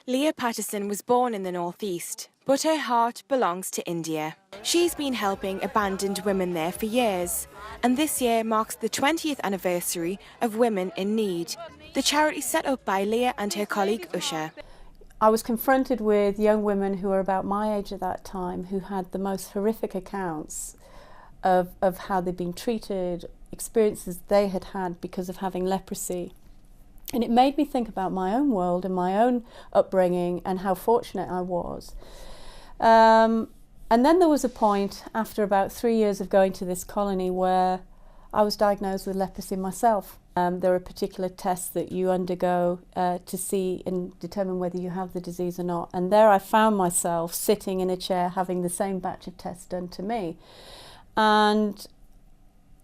Leah Pattison was born in the northeast, but her heart belongs to India. She's been helping abandoned women there for years, and this year marks the 20th anniversary of Women in Need, the charity set up by Leah and her colleague Usha. I was confronted with young women who were about my age at that time who had the most horrific accounts of how they'd been treated, experiences they had had because of having leprosy. And it made me think about my own world and my own upbringing and how fortunate I was. And then there was a point after about 3 years of going to this colony where I was diagnosed with leprosy myself. There are particular tests that you undergo to see and determine whether you have the disease or not. And there I found myself sitting in a chair having the same batch of tests done to me. And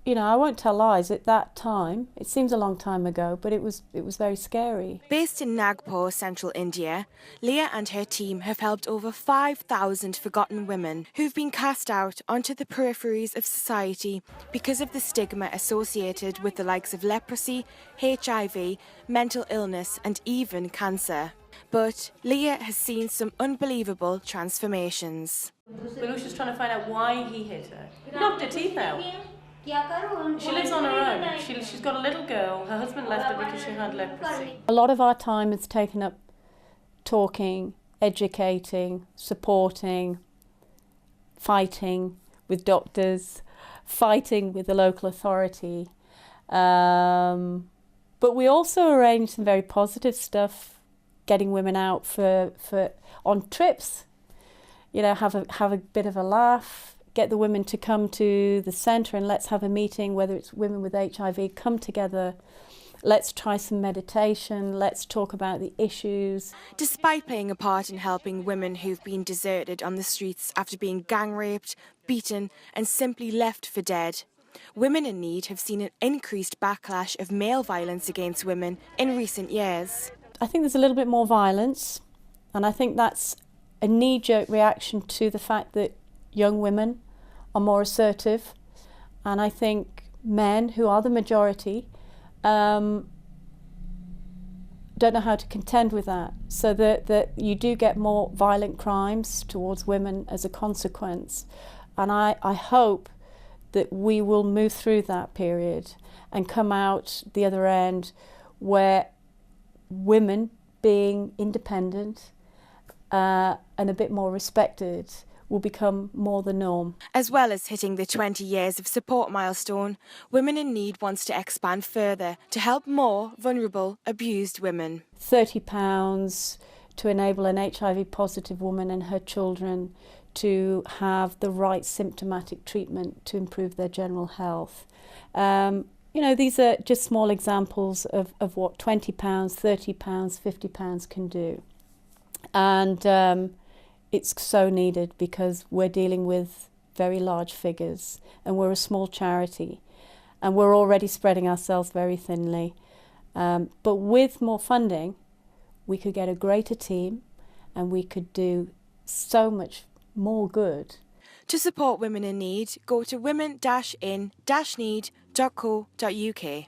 you know, I won't tell lies, at that time, it seems a long time ago, but it was very scary. Based in Nagpur, central India, Leah and her team have helped over 5,000 forgotten women who've been cast out onto the peripheries of society because of the stigma associated with the likes of leprosy, HIV, mental illness and even cancer. But Leah has seen some unbelievable transformations. Belusha's trying to find out why he hit her. He knocked her teeth out. She lives on her own. She's got a little girl. Her husband left her because she had leprosy. A lot of our time is taken up talking, educating, supporting, fighting with doctors, fighting with the local authority. But we also arrange some very positive stuff, getting women out on trips. You know, have a bit of a laugh. Get the women to come to the centre and let's have a meeting, whether it's women with HIV, come together, let's try some meditation, let's talk about the issues. Despite playing a part in helping women who've been deserted on the streets after being gang raped, beaten and simply left for dead, Women in Need have seen an increased backlash of male violence against women in recent years. I think there's a little bit more violence, and I think that's a knee-jerk reaction to the fact that young women are more assertive, and I think men, who are the majority, don't know how to contend with that, so that you do get more violent crimes towards women as a consequence. And I hope that we will move through that period and come out the other end where women being independent and a bit more respected will become more the norm. As well as hitting the 20 years of support milestone, Women in Need wants to expand further to help more vulnerable, abused women. £30 to enable an HIV positive woman and her children to have the right symptomatic treatment to improve their general health. You know, these are just small examples of what £20, £30, £50 can do. And it's so needed because we're dealing with very large figures and we're a small charity and we're already spreading ourselves very thinly. But with more funding, we could get a greater team and we could do so much more good. To support Women in Need, go to women-in-need.co.uk.